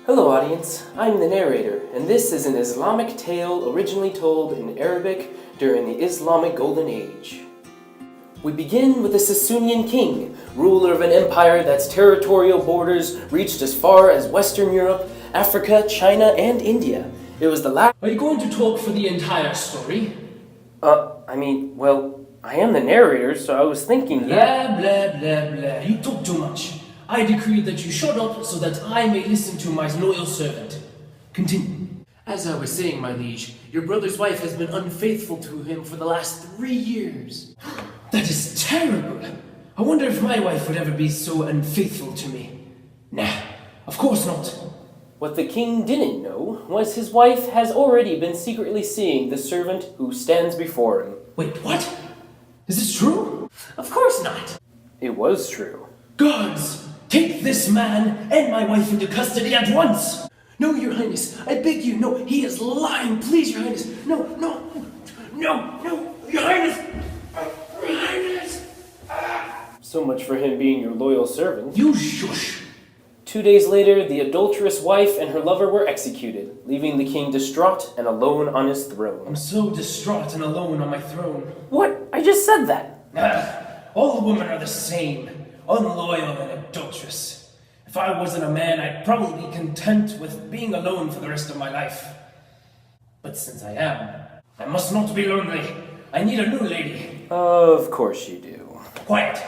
Hello audience, I'm the narrator, and this is an Islamic tale originally told in Arabic during the Islamic Golden Age. We begin with a Sasanian king, ruler of an empire that's territorial borders reached as far as Western Europe, Africa, China, and India. It was the last... Are you going to talk for the entire story? I am the narrator, so I was thinking that... Blah, blah, blah, blah. You talk too much. I decree that you shut up so that I may listen to my loyal servant. Continue. As I was saying, my liege, your brother's wife has been unfaithful to him for the last 3 years. That is terrible. I wonder if my wife would ever be so unfaithful to me. Nah, of course not. What the king didn't know was his wife has already been secretly seeing the servant who stands before him. Wait, what? Is this true? Of course not. It was true. Guards, take this man and my wife into custody at once! No, your highness, I beg you, no, he is lying, please, your highness. No, your highness! Your highness! So much for him being your loyal servant. You shush! 2 days later, the adulterous wife and her lover were executed, leaving the king distraught and alone on his throne. I'm so distraught and alone on my throne. What? I just said that! All women are the same, unloyal and adulterous. If I wasn't a man, I'd probably be content with being alone for the rest of my life. But since I am, I must not be lonely. I need a new lady. Of course you do. Quiet.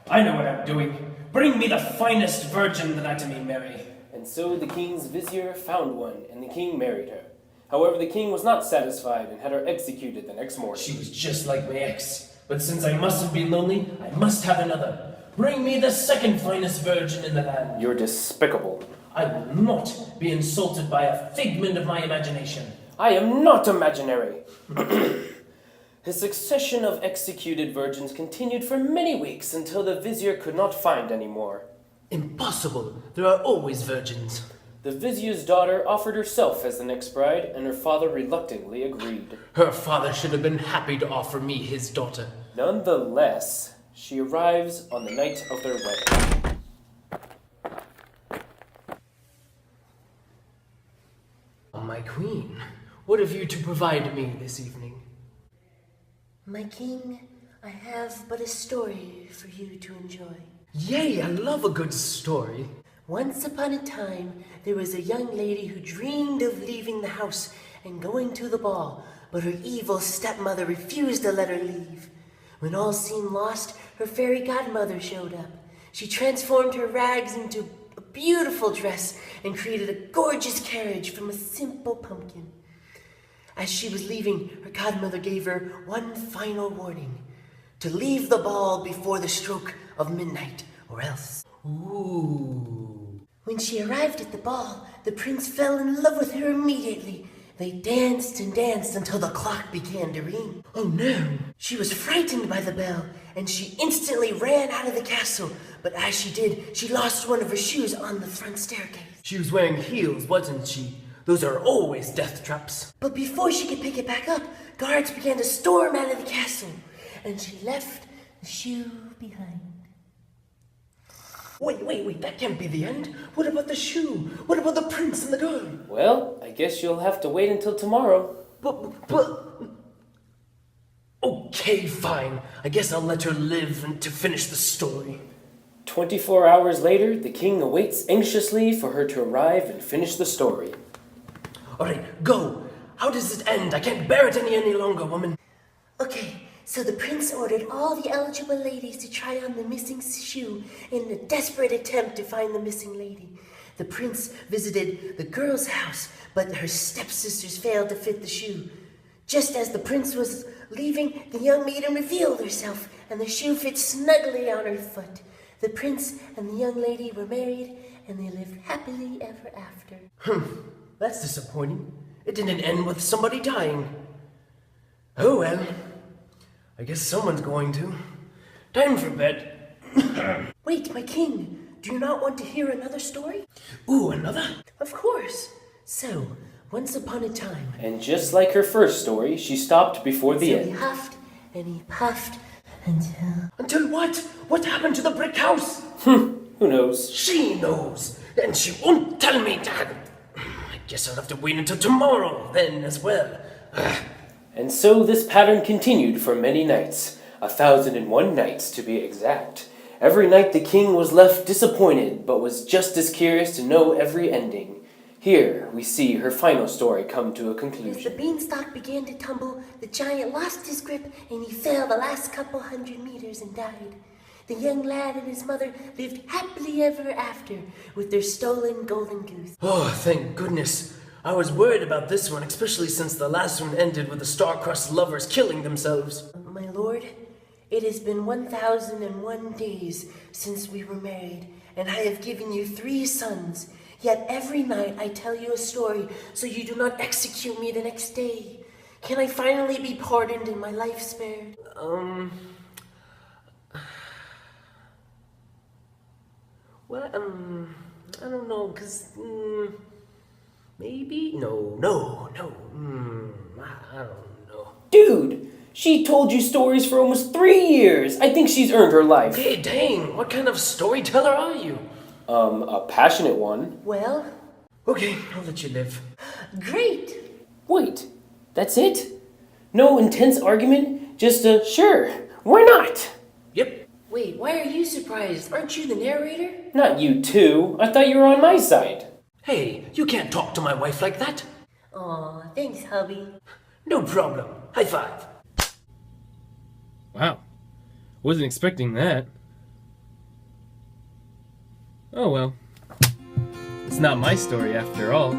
I know what I'm doing. Bring me the finest virgin that I may marry. And so the king's vizier found one, and the king married her. However, the king was not satisfied and had her executed the next morning. She was just like my ex. But since I mustn't be lonely, I must have another. Bring me the second finest virgin in the land. You're despicable. I will not be insulted by a figment of my imagination. I am not imaginary. His succession of executed virgins continued for many weeks until the vizier could not find any more. Impossible. There are always virgins. The vizier's daughter offered herself as the next bride, and her father reluctantly agreed. Her father should have been happy to offer me his daughter. Nonetheless, she arrives on the night of their wedding. Oh, my queen, what have you to provide me this evening? My king, I have but a story for you to enjoy. Yay, I love a good story. Once upon a time, there was a young lady who dreamed of leaving the house and going to the ball, but her evil stepmother refused to let her leave. When all seemed lost, her fairy godmother showed up. She transformed her rags into a beautiful dress and created a gorgeous carriage from a simple pumpkin. As she was leaving, her godmother gave her one final warning: to leave the ball before the stroke of midnight, or else. Ooh. When she arrived at the ball, the prince fell in love with her immediately. They danced and danced until the clock began to ring. Oh no! She was frightened by the bell, and she instantly ran out of the castle. But as she did, she lost one of her shoes on the front staircase. She was wearing heels, wasn't she? Those are always death traps. But before she could pick it back up, guards began to storm out of the castle, and she left the shoe behind. Wait, that can't be the end. What about the shoe? What about the prince and the girl? Well, I guess you'll have to wait until tomorrow. But... Okay, fine. I guess I'll let her live and to finish the story. 24 hours later, the king awaits anxiously for her to arrive and finish the story. Alright, go. How does it end? I can't bear it any longer, woman. Okay, so the prince ordered all the eligible ladies to try on the missing shoe in a desperate attempt to find the missing lady. The prince visited the girl's house, but her stepsisters failed to fit the shoe. Just as the prince was leaving, the young maiden revealed herself, and the shoe fit snugly on her foot. The prince and the young lady were married, and they lived happily ever after. That's disappointing. It didn't end with somebody dying. Oh well. I guess someone's going to. Time for bed. Wait, my king, do you not want to hear another story? Ooh, another? Of course. So, once upon a time... And just like her first story, she stopped before the So end. he huffed and he puffed until... Until what? What happened to the brick house? Who knows? She knows. And she won't tell me, Dad. I guess I'll have to wait until tomorrow then as well. And so this pattern continued for many nights, 1,001 nights to be exact. Every night the king was left disappointed, but was just as curious to know every ending. Here we see her final story come to a As the conclusion. beanstalk began to tumble, the giant lost his grip and he fell the last couple 100 meters and died. The young lad and his mother lived happily ever after with their stolen golden goose. Oh, thank goodness. I was worried about this one, especially since the last one ended with the star-crossed lovers killing themselves. My lord, it has been 1,001 days since we were married, and I have given you 3 sons. Yet every night I tell you a story so you do not execute me the next day. Can I finally be pardoned and my life spared? Well, I don't know, maybe? No, I don't know. Dude, she told you stories for almost 3 years. I think she's earned her life. Hey, dang, what kind of storyteller are you? A passionate one. Well, Okay, I'll let you live. great. Wait, that's it? No intense argument? Just a sure, why not? Yep. Wait, why are you surprised? Aren't you the narrator? Not you too. I thought you were on my side. Hey, you can't talk to my wife like that. Aw, thanks, hubby. No problem. High five. Wow. Wasn't expecting that. Oh well. It's not my story after all.